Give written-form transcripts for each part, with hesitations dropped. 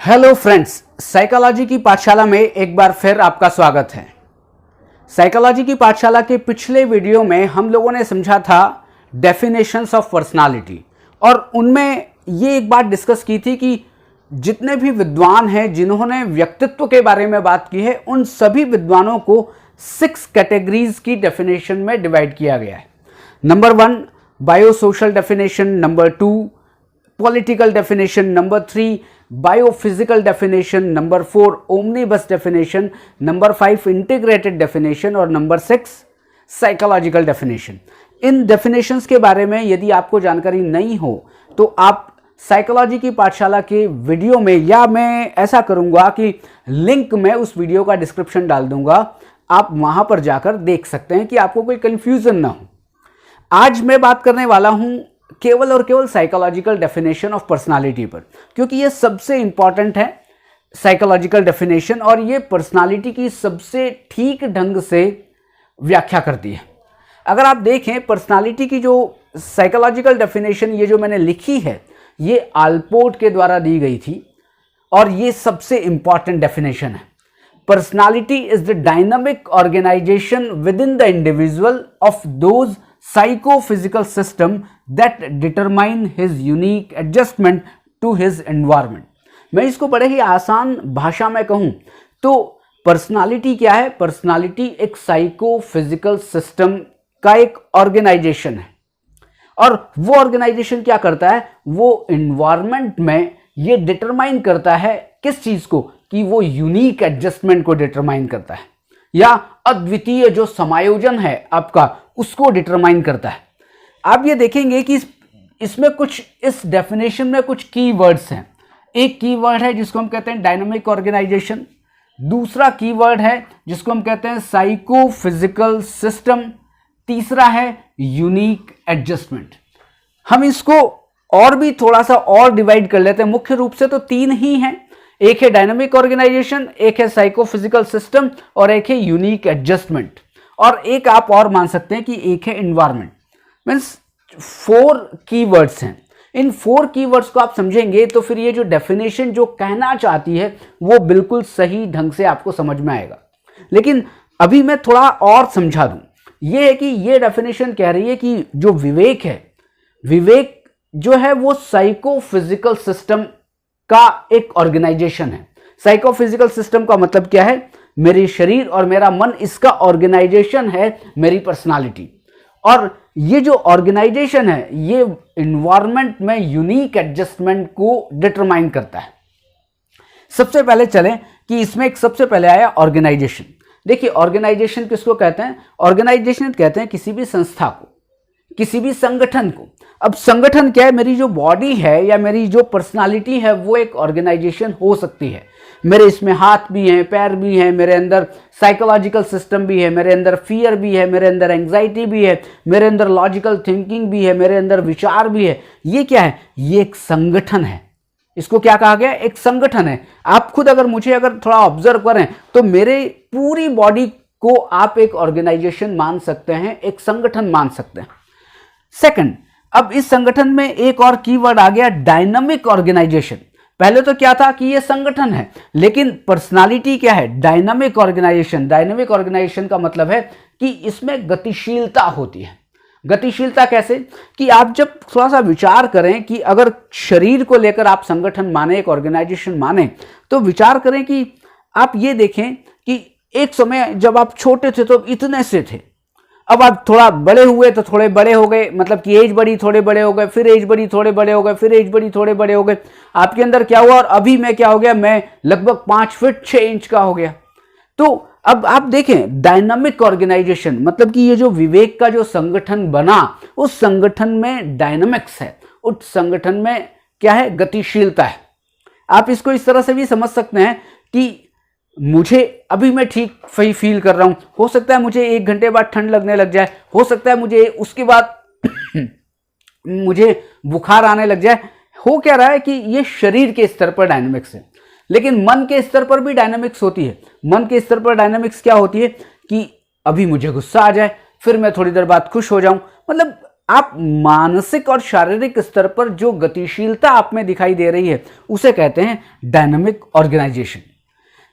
Hello friends, psychology की पाठशाला में एक बार फिर आपका स्वागत है। साइकोलॉजी की पाठशाला के पिछले वीडियो में हम लोगों ने समझा था डेफिनेशंस ऑफ पर्सनालिटी और उनमें ये एक बात डिस्कस की थी कि जितने भी विद्वान हैं जिन्होंने व्यक्तित्व के बारे में बात की है, उन सभी विद्वानों को 6 कैटेगरीज की डेफिनेशन में डिवाइड किया गया है। Number 1 biosocial definition, number 2 political definition, number 3 biophysical definition, number 4 omnibus definition, number 5 integrated definition और नंबर 6 साइकोलॉजिकल डेफिनेशन। इन डेफिनेशंस के बारे में यदि आपको जानकारी नहीं हो तो आप साइकोलॉजी की पाठशाला के वीडियो में, या मैं ऐसा करूंगा कि लिंक मैं उस वीडियो का डिस्क्रिप्शन डाल दूंगा, आप वहां पर जाकर देख सकते हैं कि आपको कोई कंफ्यूजन ना हो। आज मैं बात करने वाला हूं केवल और केवल साइकोलॉजिकल डेफिनेशन ऑफ पर्सनालिटी पर, क्योंकि ये सबसे इंपॉर्टेंट है साइकोलॉजिकल डेफिनेशन और ये पर्सनालिटी की सबसे ठीक ढंग से व्याख्या करती है। अगर आप देखें पर्सनालिटी की जो साइकोलॉजिकल डेफिनेशन ये जो मैंने लिखी है, ये आल्पोर्ट के द्वारा दी गई थी और ये सबसे इंपॉर्टेंट डेफिनेशन है। Personality is the dynamic organisation within the individual of those psychophysical system that determine his unique adjustment to his environment। मैं इसको बड़े ही आसान भाषा में कहूं तो पर्सनालिटी क्या है? पर्सनालिटी एक साइकोफिजिकल सिस्टम का एक ऑर्गेनाइजेशन है और वो ऑर्गेनाइजेशन क्या करता है? वो एनवायरनमेंट में ये डिटरमाइन करता है किस चीज को? कि वो यूनिक एडजस्टमेंट को डिटरमाइन करता है या अद्वितीय जो समायोजन है आपका, उसको डिटरमाइन करता है। आप ये देखेंगे कि इसमें कुछ, इस डेफिनेशन में कुछ की वर्ड्स हैं। एक की वर्ड है जिसको हम कहते हैं डायनामिक ऑर्गेनाइजेशन, दूसरा की वर्ड है जिसको हम कहते हैं साइकोफिजिकल सिस्टम, तीसरा है यूनिक एडजस्टमेंट। हम इसको और भी थोड़ा सा और डिवाइड कर लेते हैं। मुख्य रूप से तो 3 ही हैं, एक है डायनामिक ऑर्गेनाइजेशन, एक है साइकोफिजिकल सिस्टम और एक है यूनिक एडजस्टमेंट, और एक आप और मान सकते हैं कि एक है एनवायरनमेंट। मीन्स 4 कीवर्ड्स हैं। इन 4 कीवर्ड्स को आप समझेंगे तो फिर ये जो डेफिनेशन जो कहना चाहती है वो बिल्कुल सही ढंग से आपको समझ में आएगा। लेकिन अभी मैं थोड़ा और समझा दूं। ये है कि ये डेफिनेशन कह रही है कि जो विवेक है, विवेक जो है वो साइकोफिजिकल सिस्टम का एक ऑर्गेनाइजेशन है। साइकोफिजिकल सिस्टम का मतलब क्या है? मेरी शरीर और मेरा मन, इसका ऑर्गेनाइजेशन है मेरी पर्सनालिटी। और ये जो ऑर्गेनाइजेशन है ये एनवायरनमेंट में यूनिक एडजस्टमेंट को डिटरमाइन करता है। सबसे पहले चलें कि इसमें एक सबसे पहले आया ऑर्गेनाइजेशन। देखिए ऑर्गेनाइजेशन किसको कहते हैं? ऑर्गेनाइजेशन कहते हैं किसी भी संस्था को, किसी भी संगठन को। अब संगठन क्या है? मेरी जो बॉडी है या मेरी जो पर्सनालिटी है वो एक ऑर्गेनाइजेशन हो सकती है। मेरे इसमें हाथ भी हैं, पैर भी हैं, मेरे अंदर साइकोलॉजिकल सिस्टम भी है, मेरे अंदर फियर भी है, मेरे अंदर एंग्जाइटी भी है, मेरे अंदर लॉजिकल थिंकिंग भी है, मेरे अंदर विचार भी है। ये क्या है? ये एक संगठन है। इसको क्या कहा गया? एक संगठन है। आप खुद अगर मुझे अगर थोड़ा ऑब्जर्व करें तो मेरे पूरी बॉडी को आप एक ऑर्गेनाइजेशन मान सकते हैं, एक संगठन मान सकते हैं। सेकंड, अब इस संगठन में एक और कीवर्ड आ गया, डायनामिक ऑर्गेनाइजेशन। पहले तो क्या था कि ये संगठन है, लेकिन पर्सनालिटी क्या है? Dynamic organisation. डायनामिक ऑर्गेनाइजेशन का मतलब है कि इसमें गतिशीलता होती है। गतिशीलता कैसे? कि आप जब थोड़ा सा विचार करें कि अगर शरीर को लेकर आप संगठन माने, एक ऑर्गेनाइजेशन माने, तो विचार करें कि आप ये देखें कि एक समय जब आप छोटे थे तो इतने से थे, अब आप थोड़ा बड़े हुए तो थोड़े बड़े हो गए, मतलब कि एज बढ़ी, थोड़े बड़े हो गए, फिर एज बढ़ी, थोड़े बड़े हो गए, फिर एज बढ़ी, थोड़े बड़े हो गए। आपके अंदर क्या हुआ और अभी मैं क्या हो गया? मैं लगभग 5 फीट 6 इंच का हो गया। तो अब आप देखें डायनामिक ऑर्गेनाइजेशन मतलब कि ये जो विवेक का जो संगठन बना, उस संगठन में डायनामिक्स है, उस संगठन में क्या है? गतिशीलता है। आप इसको इस तरह से भी समझ सकते हैं कि मुझे अभी मैं ठीक फील कर रहा हूं, हो सकता है मुझे 1 घंटे बाद ठंड लगने लग जाए, हो सकता है मुझे उसके बाद मुझे बुखार आने लग जाए। हो क्या रहा है कि ये शरीर के स्तर पर डायनामिक्स है, लेकिन मन के स्तर पर भी डायनामिक्स होती है। मन के स्तर पर डायनामिक्स क्या होती है कि अभी मुझे गुस्सा आ जाए, फिर मैं थोड़ी देर बाद खुश हो जाऊं। मतलब आप मानसिक और शारीरिक स्तर पर जो गतिशीलता आप में दिखाई दे रही है उसे कहते हैं डायनामिक ऑर्गेनाइजेशन।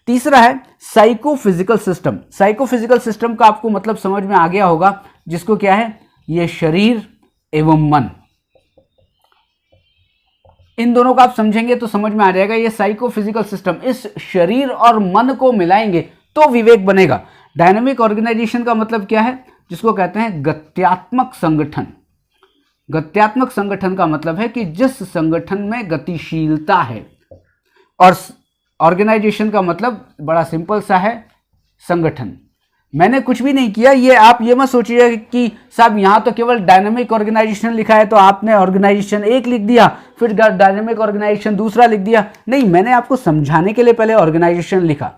तीसरा है साइकोफिजिकल सिस्टम। साइकोफिजिकल सिस्टम का आपको मतलब समझ में आ गया होगा, जिसको क्या है, ये शरीर एवं मन, इन दोनों का आप समझेंगे तो समझ में आ जाएगा। ये साइकोफिजिकल सिस्टम, इस शरीर और मन को मिलाएंगे तो विवेक बनेगा। डायनामिक ऑर्गेनाइजेशन का मतलब क्या है, जिसको कहते हैं गत्यात्मक संगठन। गत्यात्मक संगठन का मतलब है कि जिस संगठन में गतिशीलता है, और ऑर्गेनाइजेशन का मतलब बड़ा सिंपल सा है, संगठन। मैंने कुछ भी नहीं किया, ये आप ये मत सोचिए कि साहब यहाँ तो केवल डायनामिक ऑर्गेनाइजेशन लिखा है तो आपने ऑर्गेनाइजेशन एक लिख दिया, फिर डायनामिक ऑर्गेनाइजेशन दूसरा लिख दिया। नहीं, मैंने आपको समझाने के लिए पहले ऑर्गेनाइजेशन लिखा,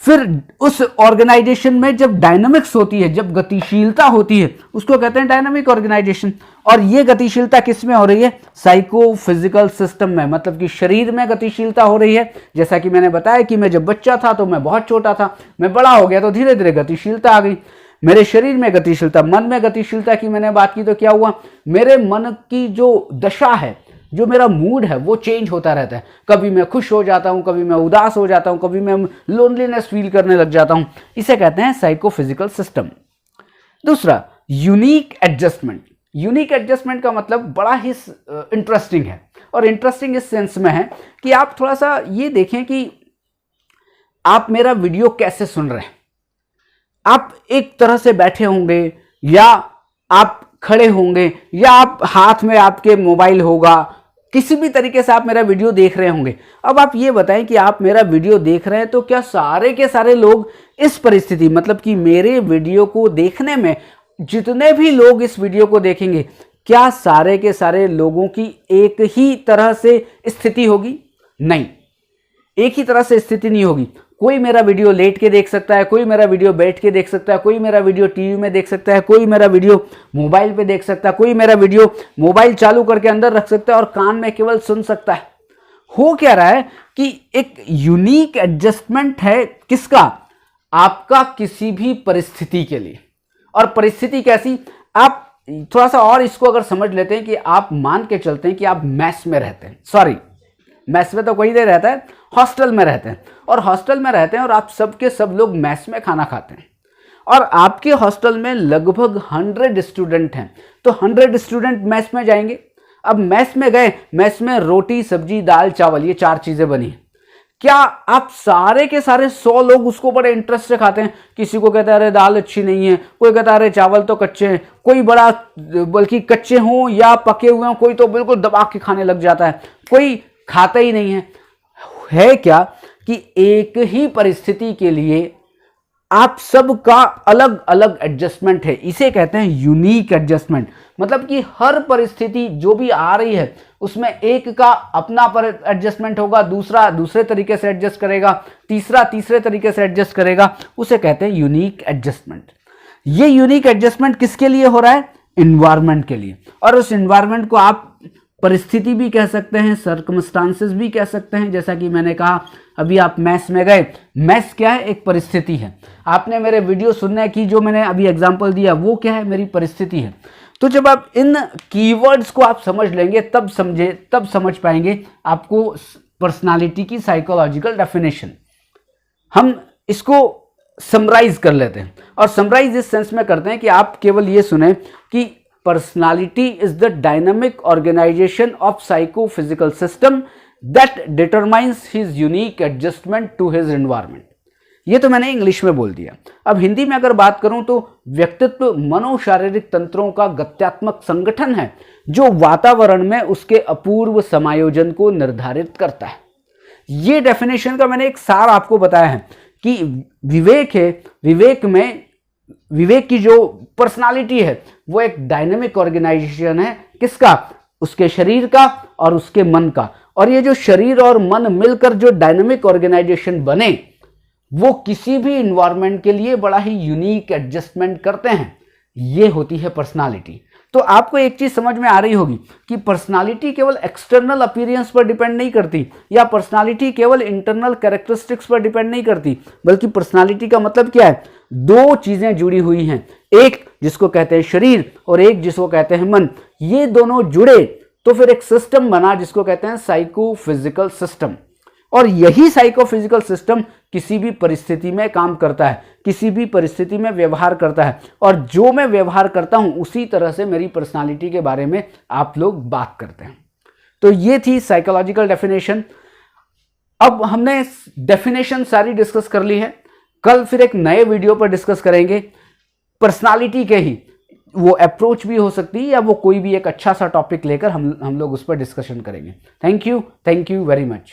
फिर उस ऑर्गेनाइजेशन में जब डायनामिक्स होती है, जब गतिशीलता होती है, उसको कहते हैं डायनामिक ऑर्गेनाइजेशन। और ये गतिशीलता किस में हो रही है, साइकोफिजिकल सिस्टम में, मतलब कि शरीर में गतिशीलता हो रही है। जैसा कि मैंने बताया कि मैं जब बच्चा था तो मैं बहुत छोटा था, मैं बड़ा हो गया तो धीरे धीरे गतिशीलता आ गई। मेरे शरीर में गतिशीलता, मन में गतिशीलता की मैंने बात की तो क्या हुआ, मेरे मन की जो दशा है, जो मेरा मूड है, वो चेंज होता रहता है। कभी मैं खुश हो जाता हूं, कभी मैं उदास हो जाता हूं, कभी मैं लोनलीनेस फील करने लग जाता हूं। इसे कहते हैं साइकोफिजिकल सिस्टम। दूसरा, यूनिक एडजस्टमेंट। यूनिक एडजस्टमेंट का मतलब बड़ा ही इंटरेस्टिंग है, और इंटरेस्टिंग इस सेंस में है कि आप थोड़ा सा ये देखें कि आप मेरा वीडियो कैसे सुन रहे हैं। आप एक तरह से बैठे होंगे, या आप खड़े होंगे, या आप हाथ में आपके मोबाइल होगा, किसी भी तरीके से आप मेरा वीडियो देख रहे होंगे। अब आप ये बताएं कि आप मेरा वीडियो देख रहे हैं तो क्या सारे के सारे लोग इस परिस्थिति, मतलब कि मेरे वीडियो को देखने में जितने भी लोग इस वीडियो को देखेंगे, क्या सारे के सारे लोगों की एक ही तरह से स्थिति होगी? नहीं, एक ही तरह से स्थिति नहीं होगी। कोई मेरा वीडियो लेट के देख सकता है, कोई मेरा वीडियो बैठ के देख सकता है, कोई मेरा वीडियो टीवी में देख सकता है, कोई मेरा वीडियो मोबाइल पे देख सकता है, कोई मेरा वीडियो मोबाइल चालू करके अंदर रख सकता है और कान में केवल सुन सकता है। हो क्या रहा है कि एक यूनिक एडजस्टमेंट है, किसका? आपका किसी भी परिस्थिति के लिए। और परिस्थिति कैसी? आप थोड़ा सा और इसको अगर समझ लेते हैं कि आप मान के चलते हैं कि आप मैस में रहते हैं, सॉरी मैस में तो कोई नहीं रहता है, हॉस्टल में रहते हैं, और हॉस्टल में रहते हैं और आप सबके सब लोग मैस में खाना खाते हैं, और आपके हॉस्टल में लगभग 100 स्टूडेंट हैं, तो 100 स्टूडेंट मैस में जाएंगे। अब मैस में गए, मैस में रोटी सब्जी दाल चावल ये 4 चीजें बनी। क्या आप सारे के सारे 100 लोग उसको बड़े इंटरेस्ट से खाते हैं? किसी को कहता है अरे दाल अच्छी नहीं है, कोई कहता है अरे चावल तो कच्चे हैं, कोई बड़ा बल्कि कच्चे हों या पके हुए हों, कोई तो बिल्कुल दबा के खाने लग जाता है, कोई खाता ही नहीं है क्या कि एक ही परिस्थिति के लिए आप सबका अलग अलग एडजस्टमेंट है। इसे कहते हैं यूनिक एडजस्टमेंट। मतलब कि हर परिस्थिति जो भी आ रही है उसमें एक का अपना पर एडजस्टमेंट होगा, दूसरा दूसरे तरीके से एडजस्ट करेगा, तीसरा तीसरे तरीके से एडजस्ट करेगा, उसे कहते हैं यूनिक एडजस्टमेंट। ये यूनिक एडजस्टमेंट किसके लिए हो रहा है? एनवायरनमेंट के लिए। और उस एनवायरनमेंट को आप परिस्थिति भी कह सकते हैं, सर्कमस्टांसेस भी कह सकते हैं। जैसा कि मैंने कहा, अभी आप मैस में गए, मैस क्या है? एक परिस्थिति है। आपने मेरे वीडियो सुनने की जो मैंने अभी एग्जांपल दिया वो क्या है? मेरी परिस्थिति है। तो जब आप इन कीवर्ड्स को आप समझ लेंगे तब समझ पाएंगे आपको पर्सनालिटी की साइकोलॉजिकल डेफिनेशन। हम इसको समराइज कर लेते हैं, और समराइज इस सेंस में करते हैं कि आप केवल ये सुने कि personality is the dynamic organization of psychophysical system that determines his unique adjustment to his environment। ये तो मैंने इंग्लिश में बोल दिया। अब हिंदी में अगर बात करूं तो व्यक्तित्व मनोशारीरिक तंत्रों का गत्यात्मक संगठन है जो वातावरण में उसके अपूर्व समायोजन को निर्धारित करता है। ये डेफिनेशन का मैंने एक सार आपको बताया है कि विवेक है, विवेक की जो पर्सनालिटी है वो एक डायनेमिक ऑर्गेनाइजेशन है। किसका? उसके शरीर का और उसके मन का। और ये जो शरीर और मन मिलकर जो डायनेमिक ऑर्गेनाइजेशन बने वो किसी भी इन्वायरमेंट के लिए बड़ा ही यूनिक एडजस्टमेंट करते हैं। ये होती है पर्सनालिटी। तो आपको एक चीज समझ में आ रही होगी कि पर्सनालिटी केवल एक्सटर्नल अपीयरेंस पर डिपेंड नहीं करती, या पर्सनालिटी केवल इंटरनल कैरेक्टरिस्टिक्स पर डिपेंड नहीं करती, बल्कि पर्सनालिटी का मतलब क्या है? दो चीजें जुड़ी हुई हैं, एक जिसको कहते हैं शरीर और एक जिसको कहते हैं मन। ये दोनों जुड़े तो फिर एक सिस्टम बना जिसको कहते हैं साइकोफिजिकल सिस्टम। और यही साइकोफिजिकल सिस्टम किसी भी परिस्थिति में काम करता है, किसी भी परिस्थिति में व्यवहार करता है, और जो मैं व्यवहार करता हूं उसी तरह से मेरी पर्सनालिटी के बारे में आप लोग बात करते हैं। तो ये थी साइकोलॉजिकल डेफिनेशन। अब हमने डेफिनेशन सारी डिस्कस कर ली है, कल फिर एक नए वीडियो पर डिस्कस करेंगे पर्सनालिटी के ही, वो अप्रोच भी हो सकती है या वो कोई भी एक अच्छा सा टॉपिक लेकर हम लोग उस पर डिस्कशन करेंगे। Thank you very much.